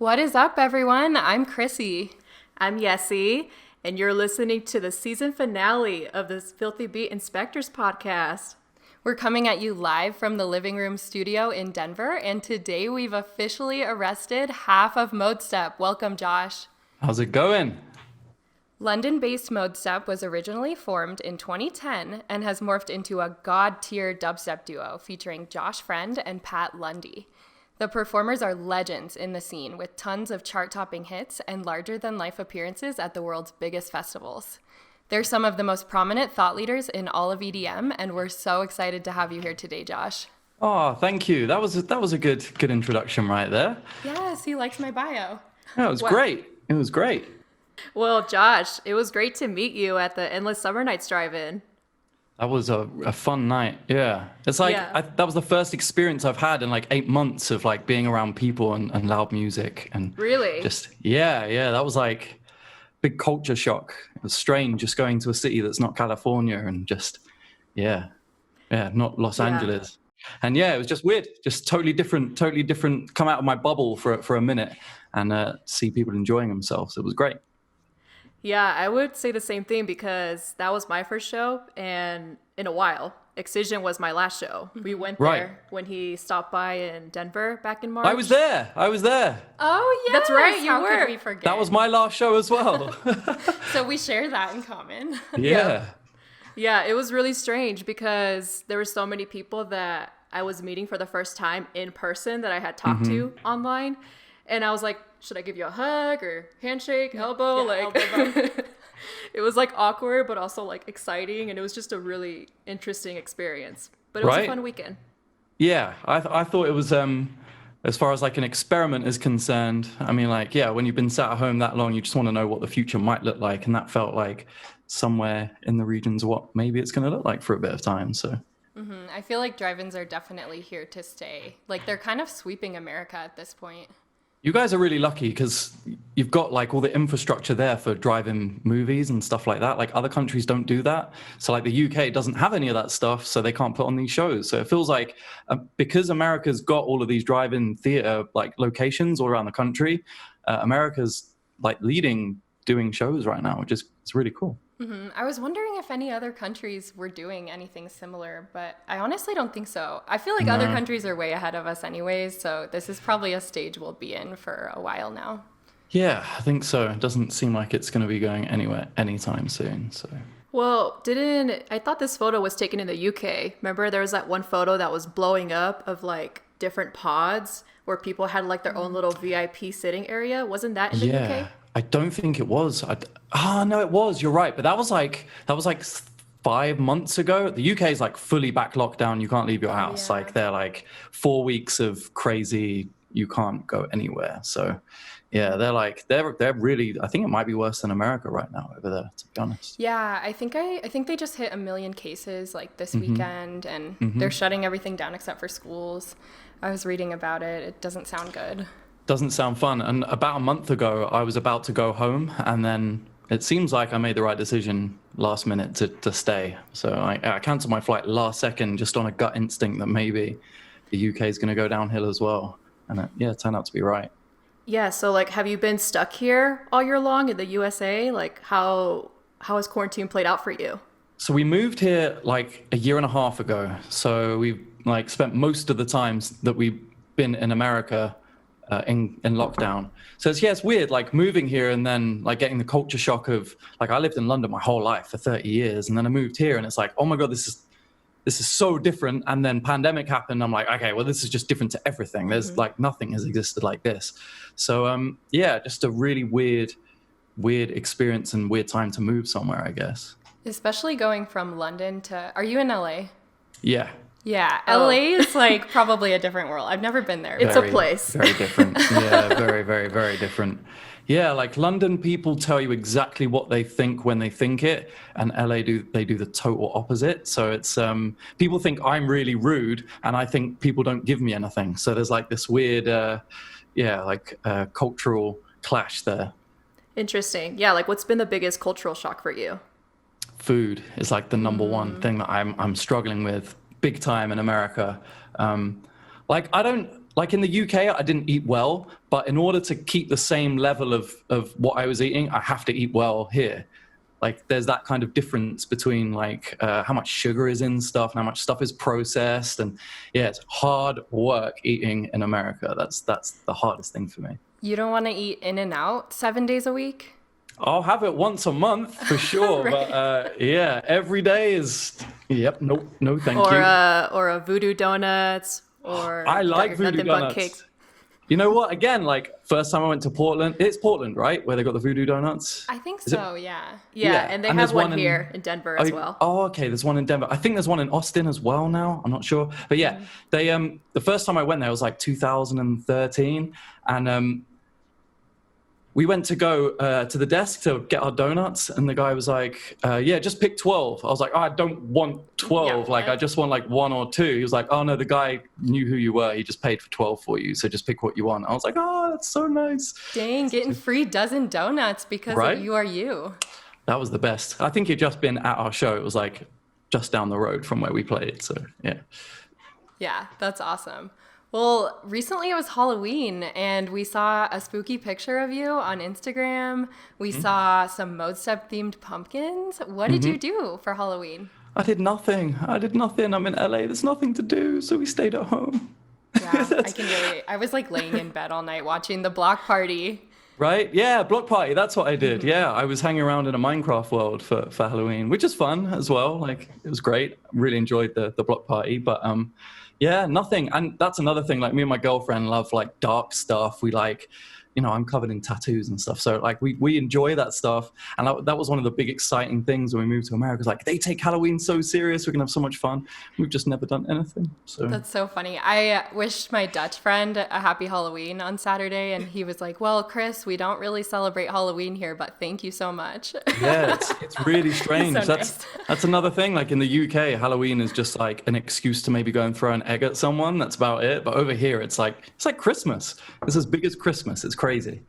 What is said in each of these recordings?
What is up, everyone? I'm Chrissy. I'm Yessie, and you're listening to the season finale of this Filthy Beat Inspectors podcast. We're coming at you live from the living room studio in Denver, and today we've officially arrested half of Modestep. Welcome, Josh. How's it going? London-based Modestep was originally formed in 2010 and has morphed into a god-tier dubstep duo featuring Josh Friend and Pat Lundy. The performers are legends in the scene with tons of chart-topping hits and larger-than-life appearances at the world's biggest festivals. They're some of the most prominent thought leaders in all of EDM, and we're so excited to have you here today, Josh. Oh, thank you. That was a good introduction right there. Yes, he likes my bio. Yeah, it was great. It was great. Well, Josh, it was great to meet you at the Endless Summer Nights Drive-In. That was a fun night. Yeah. It's like, that was the first experience I've had in like 8 months of like being around people and loud music. And Really? That was like big culture shock. It was strange just going to a city that's not California and just, not Los Angeles. And it was just weird, just totally different, come out of my bubble for a minute and see people enjoying themselves. It was great. Yeah, I would say the same thing because that was my first show, and in a while, Excision was my last show. We went there when he stopped by in Denver back in March. I was there. Oh, yeah. That's right, you How were. could we forget? That was my last show as well. So we share that in common. Yeah. Yeah, it was really strange because there were so many people that I was meeting for the first time in person that I had talked to online. And I was like, should I give you a hug or handshake, elbow? Elbow. It was like awkward, but also like exciting. And it was just a really interesting experience. But it was a fun weekend. Yeah, I thought it was, as far as like an experiment is concerned, I mean, like, when you've been sat at home that long, you just want to know what the future might look like. And that felt like somewhere in the regions what maybe it's going to look like for a bit of time. So I feel like drive-ins are definitely here to stay. Like they're kind of sweeping America at this point. you guys are really lucky because you've got like all the infrastructure there for drive-in movies and stuff like that. Like other countries don't do that. So like the UK doesn't have any of that stuff, so they can't put on these shows. So it feels like because America's got all of these drive-in theater like locations all around the country, America's like leading doing shows right now, which is it's really cool. I was wondering if any other countries were doing anything similar, but I honestly don't think so. I feel like other countries are way ahead of us anyways, so this is probably a stage we'll be in for a while now. Yeah, I think so. It doesn't seem like it's going to be going anywhere anytime soon. So. Well, I thought this photo was taken in the UK. Remember there was that one photo that was blowing up of like different pods where people had like their own little VIP sitting area. Wasn't that in the UK? I don't think it was. No, it was. You're right. But that was like 5 months ago. The UK is like fully back lockdown. You can't leave your house. Like they're like 4 weeks of crazy. You can't go anywhere. So yeah, they're really. I think it might be worse than America right now over there. To be honest. Yeah, I think they just hit 1 million cases like this weekend, and they're shutting everything down except for schools. I was reading about it. It doesn't sound good. Doesn't sound fun. And about a month ago, I was about to go home, and then it seems like I made the right decision last minute to stay. So I canceled my flight last second just on a gut instinct that maybe the UK is going to go downhill as well. And it turned out to be right. Yeah, so like have you been stuck here all year long in the USA? Like how has quarantine played out for you? So we moved here like a year and a half ago. So we've like spent most of the times that we've been in America in lockdown. So it's weird like moving here and then like getting the culture shock of like I lived in London my whole life for 30 years and then I moved here and it's like, oh my God, this is so different. And then pandemic happened. I'm like, okay, well, this is just different to everything. There's like nothing has existed like this. So just a really weird experience and weird time to move somewhere, I guess. Especially going from London to, are you in LA? Yeah. Yeah, LA is like probably a different world. I've never been there. It's a place. Very different. Yeah, very, very, very different. Yeah, like London people tell you exactly what they think when they think it, and LA do the total opposite. So it's people think I'm really rude, and I think people don't give me anything. So there's like this weird, cultural clash there. Interesting. Yeah, like what's been the biggest cultural shock for you? Food is like the number one thing that I'm struggling with big time in America. like in the UK, I didn't eat well, but in order to keep the same level of what I was eating, I have to eat well here. Like there's that kind of difference between like how much sugar is in stuff and how much stuff is processed. And yeah, it's hard work eating in America. That's the hardest thing for me. You don't want to eat In and Out 7 days a week? I'll have it once a month for sure. Right. But yeah, every day is, yep, no, thank you. Or a Voodoo Donuts, or I like Voodoo nothing but Donuts. cakes. You know what? Again, like first time I went to Portland, it's Portland, right? Where they got the Voodoo Donuts. I think so, yeah. Yeah, and they and have there's one here in Denver as well. Oh, okay. There's one in Denver. I think there's one in Austin as well now. I'm not sure. But yeah, they the first time I went there was like 2013, and we went to go to the desk to get our donuts, and the guy was like, yeah, just pick 12. I was like, oh, I don't want 12. Yeah, like, what? I just want like 1 or 2. He was like, oh, no, the guy knew who you were. He just paid for 12 for you. So just pick what you want. I was like, oh, that's so nice. Dang, getting free dozen donuts because Right? you are you. That was the best. I think he'd just been at our show. It was like just down the road from where we played. So, yeah. Yeah, that's awesome. Well, recently it was Halloween, and we saw a spooky picture of you on Instagram. We saw some Modestep themed pumpkins. What did you do for Halloween? I did nothing. I'm in LA. There's nothing to do. So we stayed at home. Yeah, I can relate. I was like laying in bed all night watching the block party. Right? Yeah, block party. That's what I did. Yeah, I was hanging around in a Minecraft world for Halloween, which is fun as well. Like, it was great. Really enjoyed the block party. But yeah, nothing. And that's another thing. Like, me and my girlfriend love like dark stuff. We like, you know, I'm covered in tattoos and stuff. So like we enjoy that stuff. And that was one of the big exciting things when we moved to America. It's like, they take Halloween so serious. We're going to have so much fun. We've just never done anything. So That's so funny. I wished my Dutch friend a happy Halloween on Saturday, and he was like, well, Chris, we don't really celebrate Halloween here, but thank you so much. yeah, it's really strange. So That's another thing. Like in the UK, Halloween is just like an excuse to maybe go and throw an egg at someone. That's about it. But over here, it's like Christmas. It's as big as Christmas. It's crazy.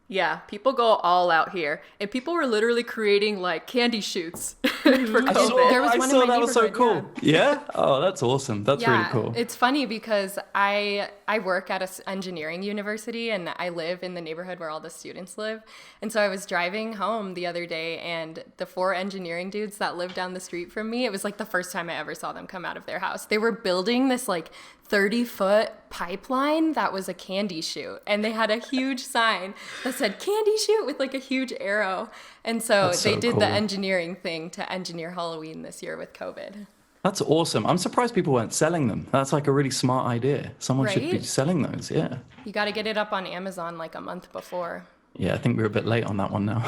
Yeah, people go all out here, and people were literally creating like candy shoots for COVID. There was I one in saw my that was so neighborhood, cool. Yeah? Oh, that's awesome. That's really cool. It's funny because I work at an engineering university, and I live in the neighborhood where all the students live. And so I was driving home the other day, and the 4 engineering dudes that live down the street from me, it was like the first time I ever saw them come out of their house. They were building this like 30-foot pipeline that was a candy chute, and they had a huge sign that said candy chute with like a huge arrow. And so That's they so did cool. the engineering thing to engineer Halloween this year with COVID. That's awesome. I'm surprised people weren't selling them. That's like a really smart idea. Someone should be Right? selling those. Yeah. You got to get it up on Amazon like a month before. Yeah, I think we're a bit late on that one now.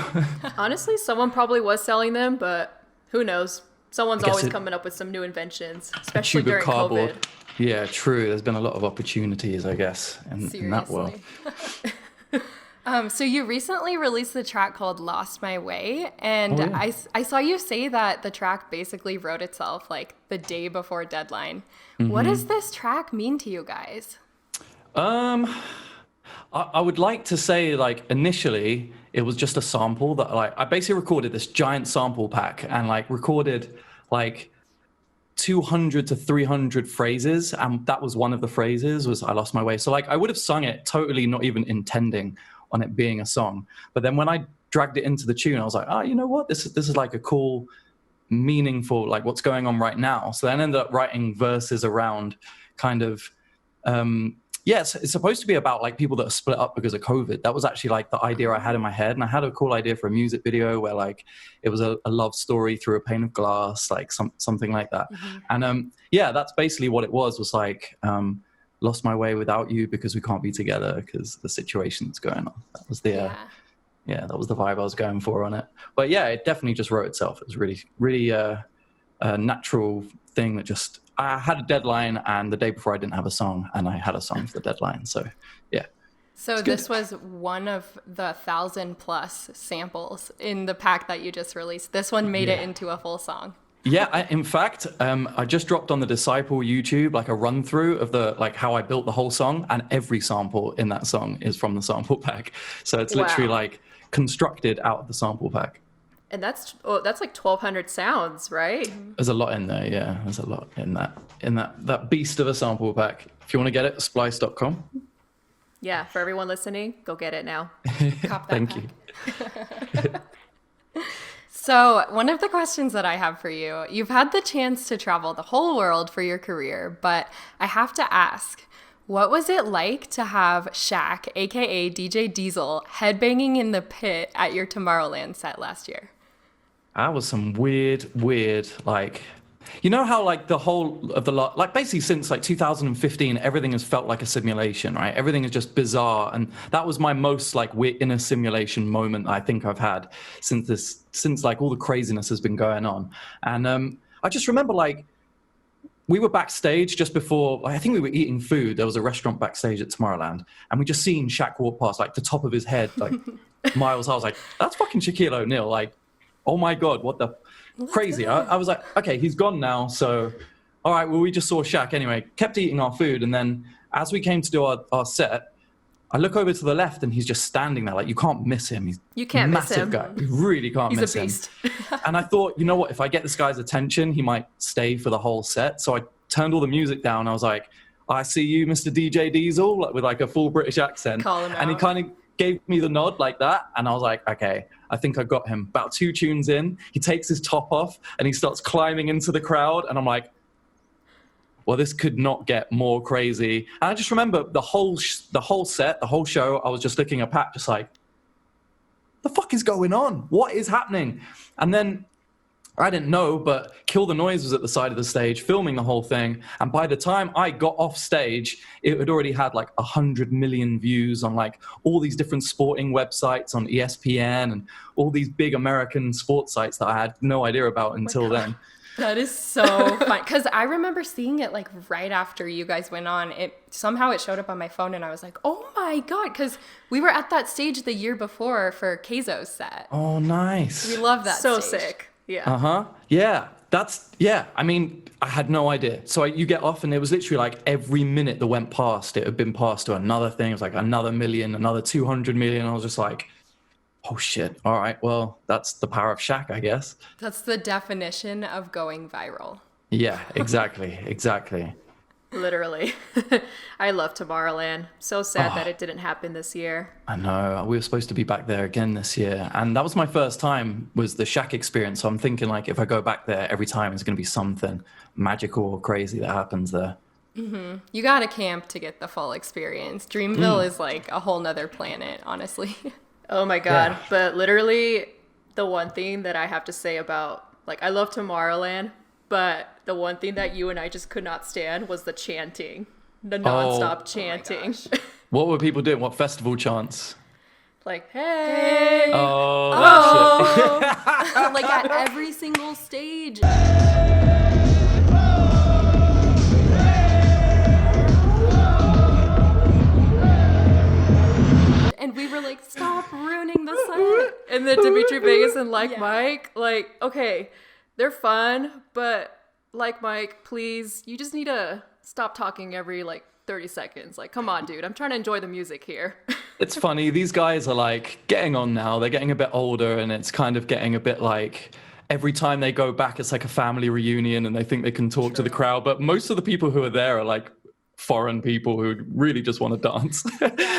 Honestly, someone probably was selling them, but who knows? Someone's guess always coming up with some new inventions, A especially tube of during cardboard. COVID. Yeah, true. There's been a lot of opportunities, I guess, in that world. So you recently released the track called Lost My Way, and Oh, yeah. I saw you say that the track basically wrote itself like the day before deadline. What does this track mean to you guys? I would like to say, like, initially it was just a sample that, like, I basically recorded this giant sample pack and like recorded like 200 to 300 phrases, and that was one of the phrases was I lost my way. So like I would have sung it totally not even intending on it being a song, but then when I dragged it into the tune, I was like, oh, you know what, this is like a cool, meaningful, like what's going on right now. So then I ended up writing verses around kind of yes, it's supposed to be about like people that are split up because of COVID. That was actually like the idea I had in my head. And I had a cool idea for a music video where like it was a love story through a pane of glass, like something like that. And yeah, that's basically what it was like lost my way without you because we can't be together because the situation's going on. That was the yeah, that was the vibe I was going for on it. But yeah, it definitely just wrote itself. It was really a natural thing that just, I had a deadline, and the day before I didn't have a song, and I had a song for the deadline. So yeah. So this was one of the 1,000+ samples in the pack that you just released. This one made it into a full song. Yeah, in fact, I just dropped on the Disciple YouTube like a run through of the like how I built the whole song, and every sample in that song is from the sample pack. So it's literally like constructed out of the sample pack. And that's like 1,200 sounds, right? There's a lot in there, yeah. There's a lot in that beast of a sample pack. If you want to get it, splice.com. Yeah, for everyone listening, go get it now. Cop that Thank pack. You. So, one of the questions that I have for you, you've had the chance to travel the whole world for your career, but I have to ask, what was it like to have Shaq, aka DJ Diesel, headbanging in the pit at your Tomorrowland set last year? That was some weird, like, you know how like the whole of the lot, like basically since like 2015, everything has felt like a simulation, right? Everything is just bizarre. And that was my most like we're in a simulation moment I think I've had since like all the craziness has been going on. And I just remember like, we were backstage just before, I think we were eating food. There was a restaurant backstage at Tomorrowland, and we just seen Shaq walk past, like the top of his head, like miles. I was like, that's fucking Shaquille O'Neal. Like, oh my God, what the crazy. I was like, okay, he's gone now. So, all right, well, we just saw Shaq anyway, kept eating our food. And then as we came to do our set, I look over to the left and he's just standing there. Like, you can't miss him. You can't miss him. Massive guy. You really can't miss him. He's a beast. And I thought, you know what? If I get this guy's attention, he might stay for the whole set. So I turned all the music down. I was like, I see you, Mr. DJ Diesel, like, with like a full British accent. Call him and he out. kind of gave me the nod like that. And I was like, okay, I think I got him. About 2 tunes in, he takes his top off and he starts climbing into the crowd. And I'm like, well, this could not get more crazy. And I just remember the whole set, the whole show, I was just looking at Pat, just like, the fuck is going on? What is happening? And then I didn't know, but Kill the Noise was at the side of the stage filming the whole thing. And by the time I got off stage, it had already had like 100 million views on like all these different sporting websites on ESPN and all these big American sports sites that I had no idea about until then. That is so fun. Because I remember seeing it like right after you guys went on. Somehow it showed up on my phone and I was like, oh my God. Because we were at that stage the year before for Keizo's set. Oh, nice. We love that So stage. sick. Yeah. Uh-huh. Yeah. I mean, I had no idea. So you get off and it was literally like every minute that went past, it had been passed to another thing. It was like another million, another 200 million. I was just like, oh shit. All right. Well, that's the power of Shaq, I guess. That's the definition of going viral. Yeah, exactly. Literally. I love Tomorrowland. So sad that it didn't happen this year. I know. We were supposed to be back there again this year. And that was my first time, was the Shaq experience. So I'm thinking like, if I go back there every time, it's going to be something magical or crazy that happens there. Mm-hmm. You got to camp to get the full experience. Dreamville is like a whole nother planet, honestly. Oh my God. Yeah. But literally, the one thing that I have to say about, like, I love Tomorrowland, but the one thing that you and I just could not stand was the chanting, the nonstop chanting. What were people doing? What festival chants? Like, hey. Oh, that shit. Like at every single stage. And we were like, stop ruining the set. And then Dimitri Vegas and Mike, like, okay, they're fun, but like Mike, please, you just need to stop talking every like 30 seconds. Like, come on, dude, I'm trying to enjoy the music here. It's funny. These guys are like getting on now. They're getting a bit older and it's kind of getting a bit like every time they go back, it's like a family reunion and they think they can talk to the crowd. But most of the people who are there are like foreign people who really just want to dance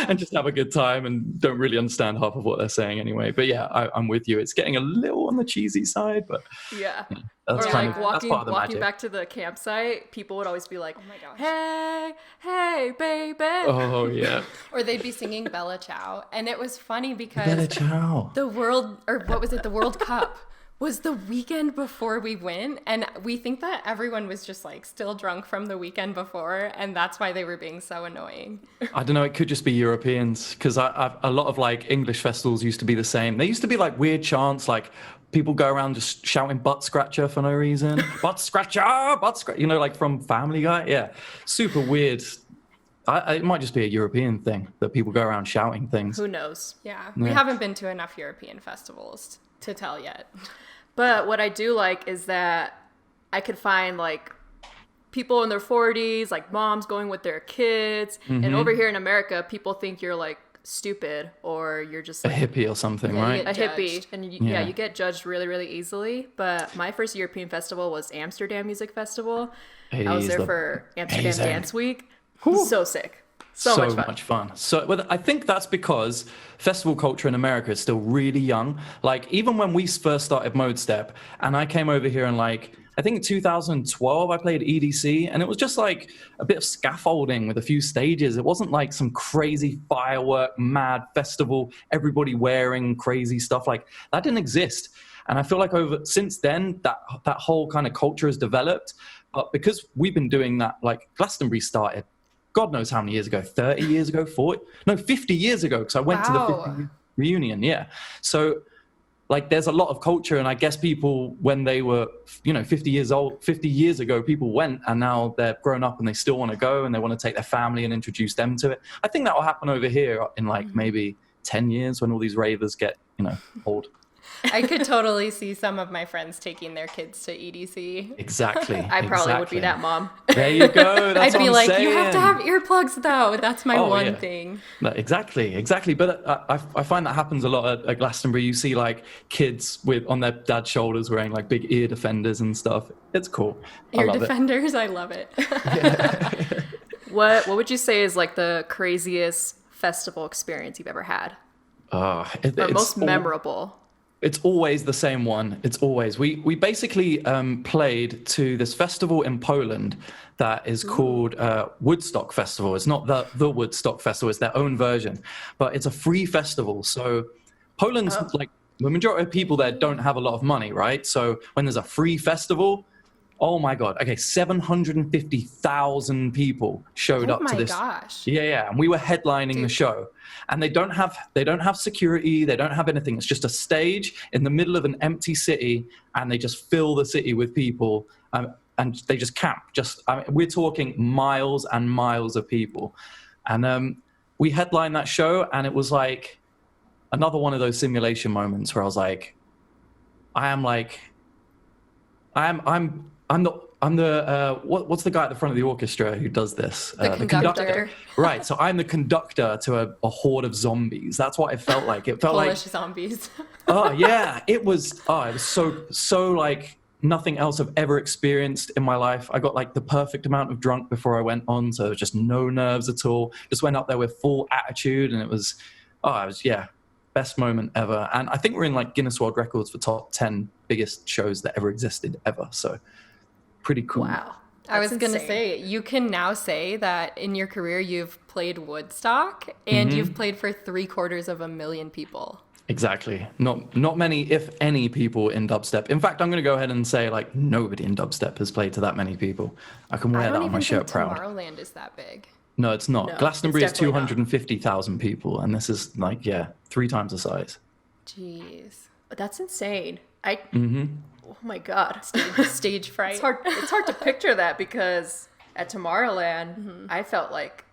and just have a good time and don't really understand half of what they're saying anyway. But yeah, I'm with you. It's getting a little on the cheesy side, but yeah. That's Or kind like of, that's part of the walking magic. back to the campsite, people would always be like, Oh my gosh. hey, baby. Oh yeah. Or they'd be singing Bella Ciao. And it was funny because Bella ciao. the World Cup was the weekend before we went. And we think that everyone was just like still drunk from the weekend before. And that's why they were being so annoying. I don't know. It could just be Europeans because a lot of like English festivals used to be the same. They used to be like weird chants, like people go around just shouting butt scratcher for no reason. Butt scratcher, you know, like from Family Guy. Yeah, super weird. It might just be a European thing that people go around shouting things. Who knows? Yeah. We haven't been to enough European festivals to tell yet. But what I do like is that I could find like people in their 40s, like moms going with their kids. And over here in America, people think you're like stupid or you're just A like hippie or something, Yeah, right? you a get hippie. judged. And Yeah. you get judged really, really easily. But my first European festival was Amsterdam Music Festival. I was there for Amsterdam amazing. Dance Week. So sick. So much fun. So well, I think that's because festival culture in America is still really young. Like even when we first started Modestep, and I came over here and like I think in 2012 I played EDC, and it was just like a bit of scaffolding with a few stages. It wasn't like some crazy firework mad festival, everybody wearing crazy stuff. Like that didn't exist. And I feel like since then that whole kind of culture has developed. But because we've been doing that, like Glastonbury started God knows how many years ago, 30 years ago, 40, no, 50 years ago, because I went to the 50 reunion, yeah. So, like, there's a lot of culture, and I guess people, when they were, 50 years old, 50 years ago, people went, and now they're grown up and they still want to go, and they want to take their family and introduce them to it. I think that will happen over here in, like, maybe 10 years when all these ravers get, old. I could totally see some of my friends taking their kids to EDC. Exactly. I probably would be that mom. There you go. That's I'd be like, saying. you have to have earplugs though. That's my one thing. No, exactly. But I find that happens a lot at Glastonbury. You see like kids on their dad's shoulders wearing like big ear defenders and stuff. It's cool. Ear defenders, I love it. What would you say is like the craziest festival experience you've ever had? Or most memorable? It's always the same one. It's always. We basically played to this festival in Poland that is called Woodstock Festival. It's not the Woodstock Festival. It's their own version. But it's a free festival. So Poland's like the majority of people there don't have a lot of money, right? So when there's a free festival, oh my God. Okay, 750,000 people showed up to this. Oh my gosh. Yeah. And we were headlining the show. And they don't have security, they don't have anything. It's just a stage in the middle of an empty city, and they just fill the city with people, and they just camp. We're talking miles and miles of people. And we headlined that show, and it was like another one of those simulation moments where I was like, I'm the what's the guy at the front of the orchestra who does this? The conductor. Right. So I'm the conductor to a horde of zombies. That's what it felt like. It felt Polish zombies. Oh yeah. It was so like nothing else I've ever experienced in my life. I got like the perfect amount of drunk before I went on, so just no nerves at all. Just went up there with full attitude, and it was best moment ever. And I think we're in like Guinness World Records for top 10 biggest shows that ever existed ever. So pretty cool. Wow. I was going to say, you can now say that in your career you've played Woodstock and you've played for 750,000 people. Exactly. Not many, if any, people in dubstep. In fact, I'm going to go ahead and say like nobody in dubstep has played to that many people. I can wear that on my shirt proud. Tomorrowland is that big. No, it's not. No, Glastonbury is it's definitely 250,000 people, and this is like 3 times the size. Jeez. That's insane. Oh my God. Stage fright. It's hard to picture that, because at Tomorrowland, I felt like,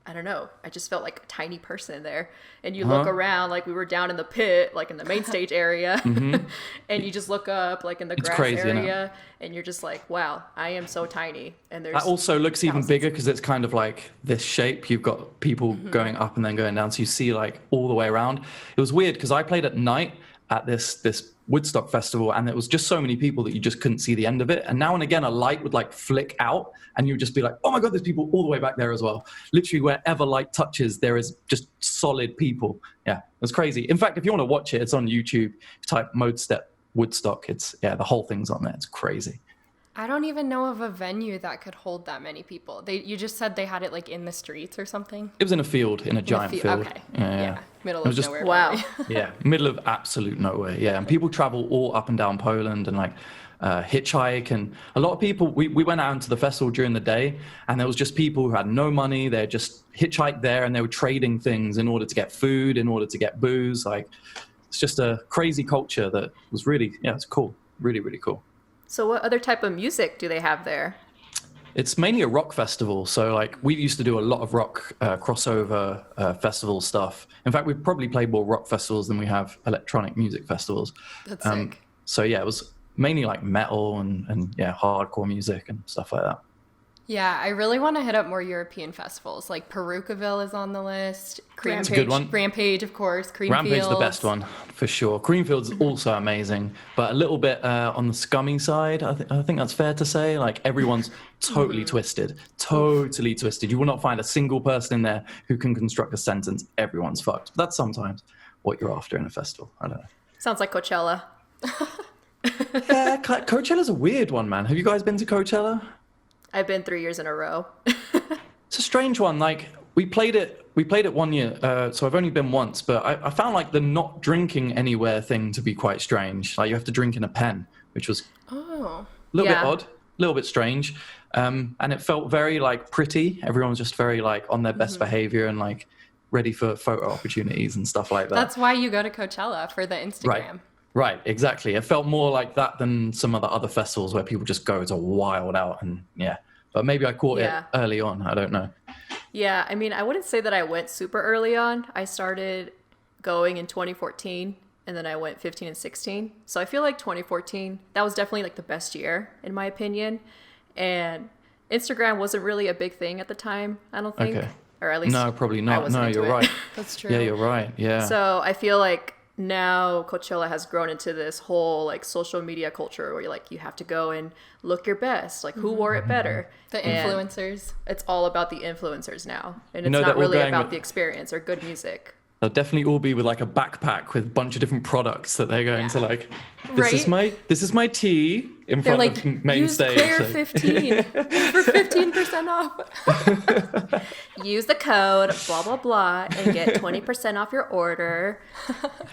I don't know, I just felt like a tiny person there. And you look around, like we were down in the pit, like in the main stage area, and you just look up, like in the grass area, and you're just like, wow, I am so tiny. And there's that also looks even bigger because it's kind of like this shape. You've got people going up and then going down, so you see like all the way around. It was weird because I played at night at this Woodstock festival, and there was just so many people that you just couldn't see the end of it. And now and again, a light would like flick out, and you would just be like, oh my God, there's people all the way back there as well. Literally wherever light touches, there is just solid people. Yeah, it's crazy. In fact, if you want to watch it, it's on YouTube. Type Modestep Woodstock. The whole thing's on there. It's crazy. I don't even know of a venue that could hold that many people. You just said they had it like in the streets or something? It was in a field, in a giant field. Okay. Yeah. Middle of nowhere. Wow. Yeah, middle of absolute nowhere. Yeah, and people travel all up and down Poland and like hitchhike. And a lot of people, we went out into the festival during the day, and there was just people who had no money. They just hitchhiked there, and they were trading things in order to get food, in order to get booze. Like, it's just a crazy culture that was really, it's cool. Really, really cool. So what other type of music do they have there? It's mainly a rock festival. So like we used to do a lot of rock crossover festival stuff. In fact, we've probably played more rock festivals than we have electronic music festivals. That's sick. So yeah, it was mainly like metal and hardcore music and stuff like that. Yeah, I really want to hit up more European festivals. Like Perukaville is on the list. It's a good one. Rampage, of course. Creamfields. Rampage's the best one, for sure. Creamfield's also amazing, but a little bit on the scummy side, I think that's fair to say. Like, everyone's totally twisted. Totally twisted. You will not find a single person in there who can construct a sentence. Everyone's fucked. That's sometimes what you're after in a festival. I don't know. Sounds like Coachella. Yeah, Coachella's a weird one, man. Have you guys been to Coachella? I've been 3 years in a row. It's a strange one. Like, we played it 1 year, so I've only been once, but I found like the not drinking anywhere thing to be quite strange. Like, you have to drink in a pen, which was a little bit odd, a little bit strange. And it felt very like pretty. Everyone was just very like on their best behavior and like ready for photo opportunities and stuff like that. That's why you go to Coachella, for the Instagram. Right, exactly. It felt more like that than some of the other festivals where people just go to wild out and But maybe I caught it early on. I don't know. Yeah, I mean, I wouldn't say that I went super early on. I started going in 2014, and then I went 15 and 16. So I feel like 2014, that was definitely like the best year, in my opinion. And Instagram wasn't really a big thing at the time, I don't think. Okay. Or at least no, probably not. No, you're right. That's true. Yeah, you're right. Yeah. So I feel like now Coachella has grown into this whole like social media culture where you have to go and look your best, like who wore it better. The influencers. It's all about the influencers now, and it's not really about the experience or good music. They'll definitely all be with like a backpack with a bunch of different products that they're going to like. This is my tea in front of main stage. Use Claire 15 for 15% off. Use the code blah blah blah and get 20% off your order.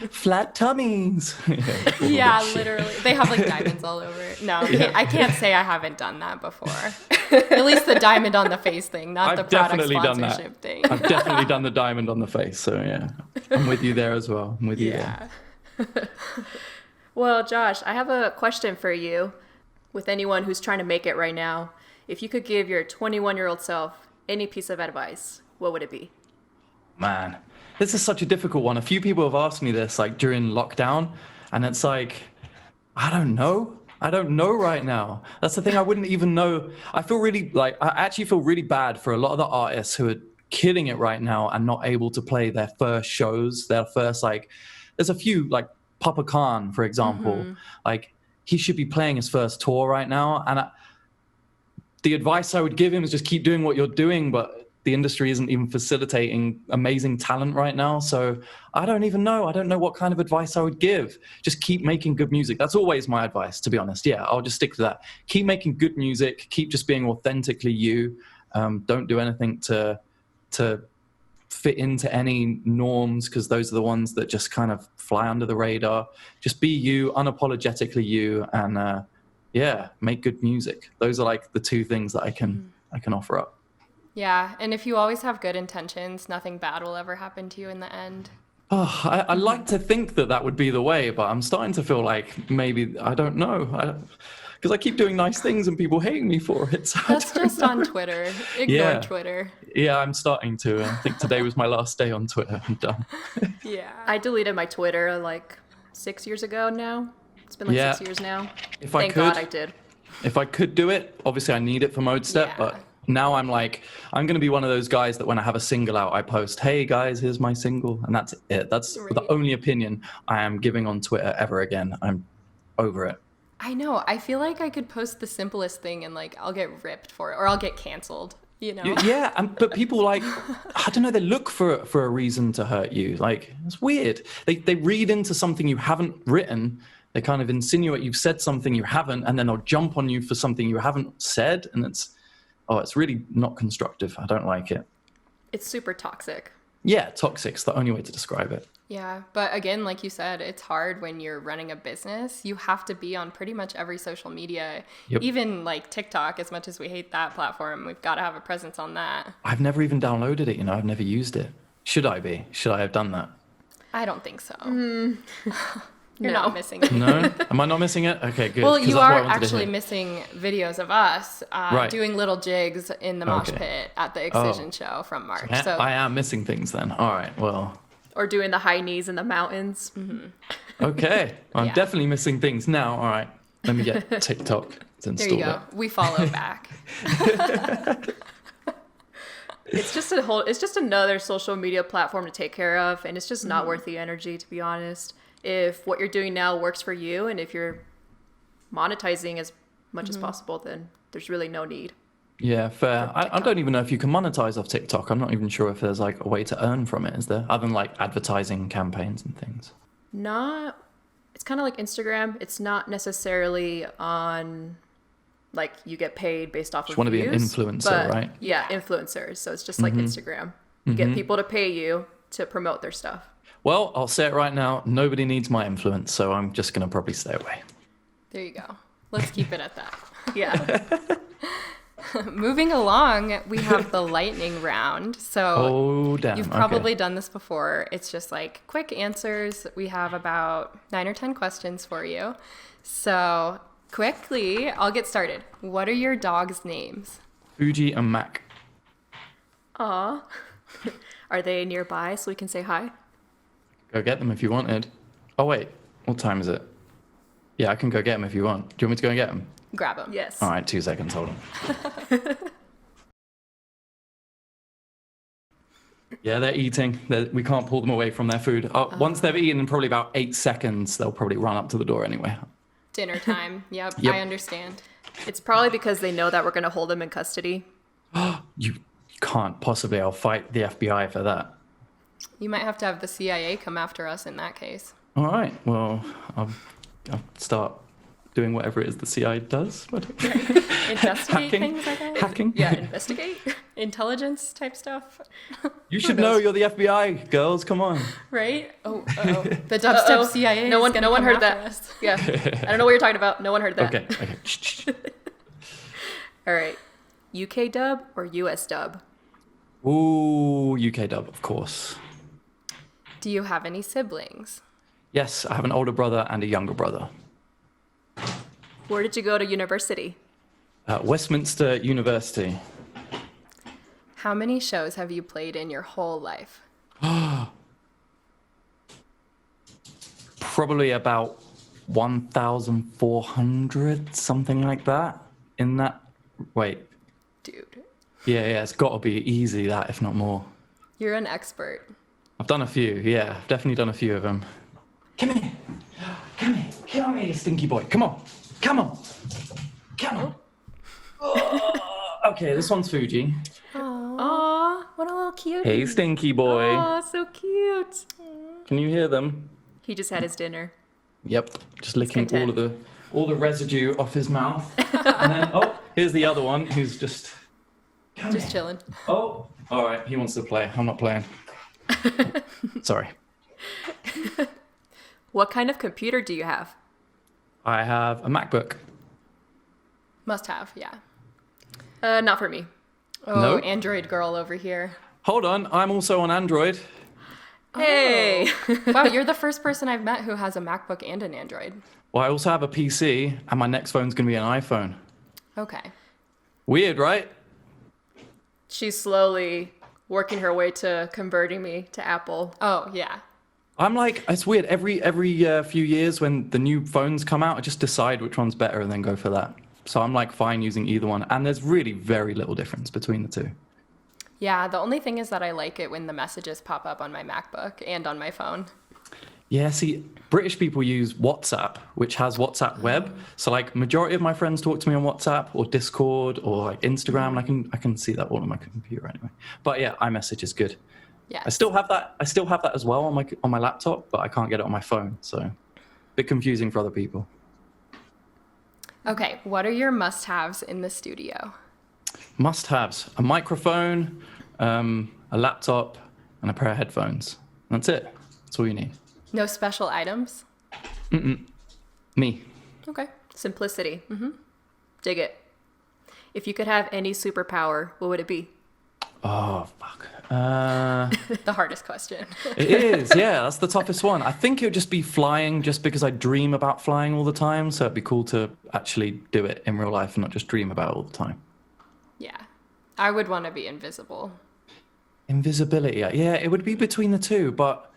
Flat tummies. Yeah, literally. They have like diamonds all over it. No, I can't say I haven't done that before. At least the diamond on the face thing, not the product sponsorship thing. I've definitely done the diamond on the face. So yeah, I'm with you there as well. I'm with you there. Well, Josh, I have a question for you. With anyone who's trying to make it right now, if you could give your 21-year-old self any piece of advice, what would it be? Man, this is such a difficult one. A few people have asked me this like during lockdown, and it's like, I don't know right now. That's the thing. I wouldn't even know. I actually feel really bad for a lot of the artists who are killing it right now and not able to play their first shows, their first there's a few like Papa Khan, for example, like he should be playing his first tour right now. And the advice I would give him is just keep doing what you're doing, but the industry isn't even facilitating amazing talent right now. So I don't even know. I don't know what kind of advice I would give. Just keep making good music. That's always my advice, to be honest. Yeah, I'll just stick to that. Keep making good music. Keep just being authentically you. Don't do anything to fit into any norms, because those are the ones that just kind of fly under the radar. Just be you, unapologetically you, and make good music. Those are like the two things that I can offer up. Yeah, and if you always have good intentions, nothing bad will ever happen to you in the end. Oh, I like to think that would be the way, but I'm starting to feel like maybe, I don't know. Because I keep doing nice things and people hate me for it. So that's just on Twitter. Ignore Twitter. Yeah, I'm starting to. I think today was my last day on Twitter. I'm done. Yeah. I deleted my Twitter like 6 years ago now. It's been like 6 years now. Thank God I did. If I could do it, obviously I need it for Modestep, but now I'm like, I'm going to be one of those guys that when I have a single out, I post, hey guys, here's my single. And that's it. That's the only opinion I am giving on Twitter ever again. I'm over it. I know. I feel like I could post the simplest thing and like I'll get ripped for it or I'll get canceled, you know? Yeah, but people like, I don't know, they look for a reason to hurt you. Like, it's weird. They read into something you haven't written. They kind of insinuate you've said something you haven't, and then they'll jump on you for something you haven't said. And it's really not constructive. I don't like it. It's super toxic. Yeah, toxic's the only way to describe it. Yeah, but again, like you said, it's hard when you're running a business. You have to be on pretty much every social media, even like TikTok. As much as we hate that platform, we've got to have a presence on that. I've never even downloaded it, I've never used it. Should I be? Should I have done that? I don't think so. You're not missing it. No? Am I not missing it? Okay, good. Well, you are actually missing videos of us doing little jigs in the mosh pit at the Excision show from March. So I am missing things then. All right, well. Or doing the high knees in the mountains. Okay, I'm definitely missing things now. All right, let me get TikTok. to There you install go. it. We follow back. It's just another social media platform to take care of, and it's just not worth the energy, to be honest. If what you're doing now works for you, and if you're monetizing as much as possible, then there's really no need. Yeah, fair. I don't even know if you can monetize off TikTok. I'm not even sure if there's like a way to earn from it, is there? Other than like advertising campaigns and things. It's kind of like Instagram. It's not necessarily on, like, you get paid based off of Just want to be an views, influencer, but right? Yeah, influencers. So it's just like Instagram. You get people to pay you to promote their stuff. Well, I'll say it right now. Nobody needs my influence, so I'm just going to probably stay away. There you go. Let's keep it at that. Yeah. Moving along, we have the lightning round. So Oh, damn. you've probably done this before. It's just like quick answers. We have about 9 or 10 questions for you. So quickly, I'll get started. What are your dogs' names? Fuji and Mac. Aw. Are they nearby so we can say hi? Go get them if you wanted. Oh, wait. What time is it? Yeah, I can go get them if you want. Do you want me to go and get them? Grab them. Yes. All right, 2 seconds. Hold on. Yeah, they're eating. We can't pull them away from their food. Once they've eaten in probably about 8 seconds, they'll probably run up to the door anyway. Dinner time. Yep, Yep. I understand. It's probably because they know that we're going to hold them in custody. You can't possibly. I'll fight the FBI for that. You might have to have the CIA come after us in that case. All right. Well, I'll start doing whatever it is the CIA does. Investigate Hacking? things, I guess? Hacking? Yeah, investigate. Intelligence type stuff, You should know you're the FBI, girls. Come on. right? Oh, the Dubstep CIA. No one heard after that. us. Yeah. I don't know what you're talking about. No one heard that. Okay. Shh. All right. UK dub or US dub? Ooh, UK dub, of course. Do you have any siblings? Yes, I have an older brother and a younger brother. Where did you go to university? Westminster University. How many shows have you played in your whole life? Probably about 1,400, something like that. In that, wait, Dude, yeah, it's got to be easy that, if not more. you're an expert. I've done a few, yeah, I've definitely done a few of them. Come here, come here, stinky boy, come on. Okay, this one's Fuji. Aw, what a little cute. Hey, stinky boy. Aw, so cute. Can you hear them? He just had his dinner. Yep, just licking content. all the residue off his mouth. And then, here's the other one who's just Chilling. Oh, all right. He wants to play. I'm not playing. Sorry. What kind of computer do you have? I have a MacBook. Must have, yeah. Not for me. Oh, No? Android girl over here. Hold on. I'm also on Android. Hey. Wow, you're the first person I've met who has a MacBook and an Android. Well, I also have a PC, and my next phone's going to be an iPhone. Okay. Weird, right? She's slowly working her way to converting me to Apple. Oh, yeah. I'm like, it's weird. Every few years when the new phones come out, I just decide which one's better and then go for that. So I'm like fine using either one. And there's really very little difference between the two. Yeah, the only thing is that I like it when the messages pop up on my MacBook and on my phone. Yeah, see, British people use WhatsApp, which has WhatsApp web. So like majority of my friends talk to me on WhatsApp or Discord or like Instagram. And I can see that all on my computer anyway. But yeah, iMessage is good. Yeah. I still have that as well on my laptop, but I can't get it on my phone. So a bit confusing for other people. Okay, what are your must-haves in the studio? Must-haves: a microphone, a laptop, and a pair of headphones. That's it. That's all you need. No special items? Me. Okay. Simplicity. Dig it. If you could have any superpower, what would it be? Oh, fuck. The hardest question. It is, yeah. That's the toughest one. I think it would just be flying, just because I dream about flying all the time. So it'd be cool to actually do it in real life and not just dream about it all the time. Yeah. I would want to be invisible. Invisibility. Yeah, it would be between the two, but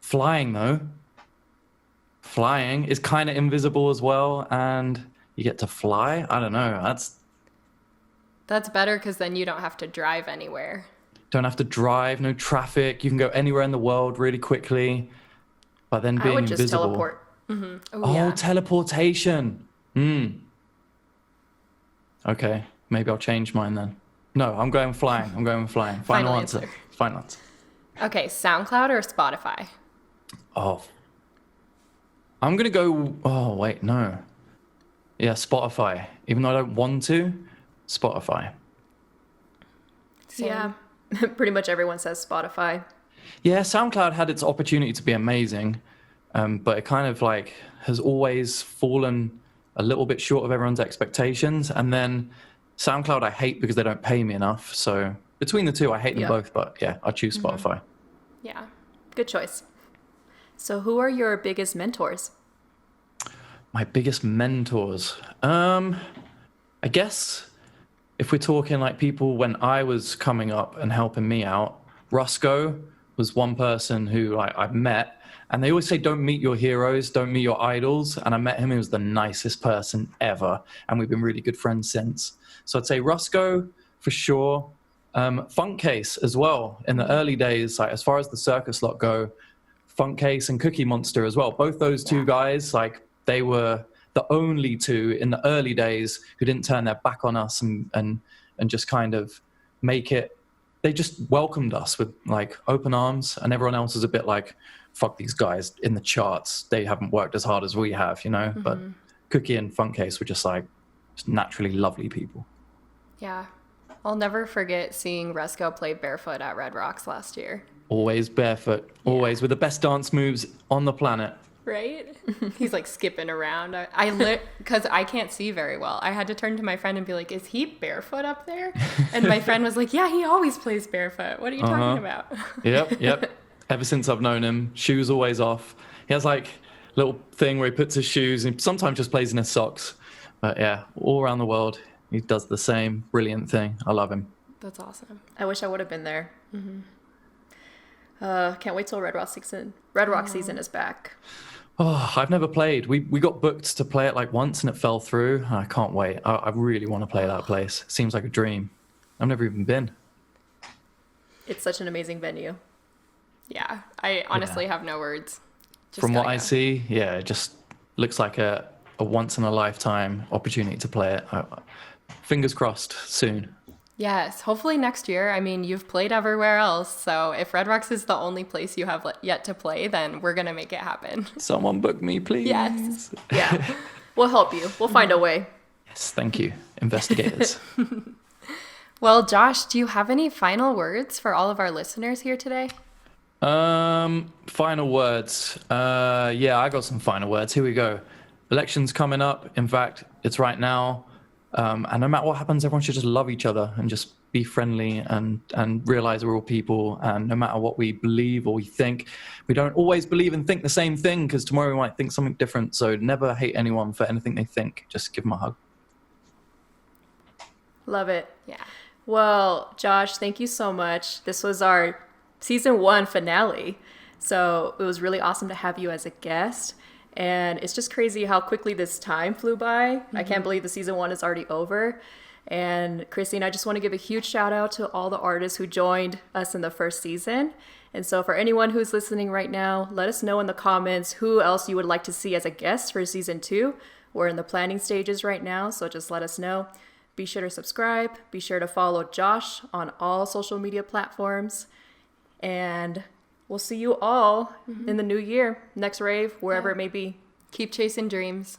flying, though. Flying is kind of invisible as well. And you get to fly. I don't know. That's better because then you don't have to drive anywhere. Don't have to drive, no traffic. You can go anywhere in the world really quickly. But then being I would just invisible. teleport. Oh, teleportation. Okay, maybe I'll change mine then. No, I'm going flying. I'm going flying. Final answer. Final answer. Okay, SoundCloud or Spotify? Oh, I'm gonna go. Oh wait, no. Yeah, Spotify. Even though I don't want to, Spotify. Same. Yeah, pretty much everyone says Spotify. Yeah, SoundCloud had its opportunity to be amazing, but it kind of like has always fallen a little bit short of everyone's expectations. And then SoundCloud I hate because they don't pay me enough. So between the two, I hate them both. But yeah, I choose Spotify. Yeah. Good choice. So who are your biggest mentors? My biggest mentors. I guess if we're talking like people when I was coming up and helping me out, Rusco was one person who I've met. And they always say, don't meet your heroes, don't meet your idols. And I met him, he was the nicest person ever. And we've been really good friends since. So I'd say Rusco for sure. Funkcase as well. In the early days, like as far as the circus lot go, Funkcase and Cookie Monster as well. Both those two guys, like they were the only two in the early days who didn't turn their back on us and just kind of make it. They just welcomed us with like open arms, and everyone else is a bit like, fuck these guys in the charts. They haven't worked as hard as we have, you know? But Cookie and Funkcase were just like just naturally lovely people. Yeah. I'll never forget seeing Resco play barefoot at Red Rocks last year. Always barefoot, always with the best dance moves on the planet. Right? He's like skipping around. Because I can't see very well. I had to turn to my friend and be like, is he barefoot up there? And my friend was like, yeah, he always plays barefoot. What are you talking about? Yep. Ever since I've known him, shoes always off. He has like a little thing where he puts his shoes and sometimes just plays in his socks. But yeah, all around the world, he does the same brilliant thing. I love him. That's awesome. I wish I would have been there. Can't wait till Red Rock season is back. Oh, I've never played. We got booked to play it like once and it fell through. I can't wait. I really want to play that place. It seems like a dream. I've never even been. It's such an amazing venue. Yeah, I honestly have no words. From what I see, yeah, it just looks like a once in a lifetime opportunity to play it. Fingers crossed soon. Yes, hopefully next year. I mean, you've played everywhere else, so if Red Rocks is the only place you have yet to play, then we're gonna make it happen. Someone book me, please. Yes. Yeah, we'll help you. We'll find a way. Yes, thank you, investigators. Well, Josh, do you have any final words for all of our listeners here today? Final words. Yeah, I got some final words. Here we go. Elections coming up. In fact, it's right now. And no matter what happens, everyone should just love each other and just be friendly and realize we're all people. And no matter what we believe or we think, we don't always believe and think the same thing because tomorrow we might think something different. So never hate anyone for anything they think. Just give them a hug. Love it. Yeah. Well, Josh, thank you so much. This was our season 1 finale. So it was really awesome to have you as a guest. And it's just crazy how quickly this time flew by. I can't believe the season 1 is already over. And Christine, I just want to give a huge shout out to all the artists who joined us in the first season. And so for anyone who's listening right now, let us know in the comments who else you would like to see as a guest for season 2. We're in the planning stages right now, so just let us know. Be sure to subscribe. Be sure to follow Josh on all social media platforms. And we'll see you all in the new year, next rave, wherever it may be. Keep chasing dreams.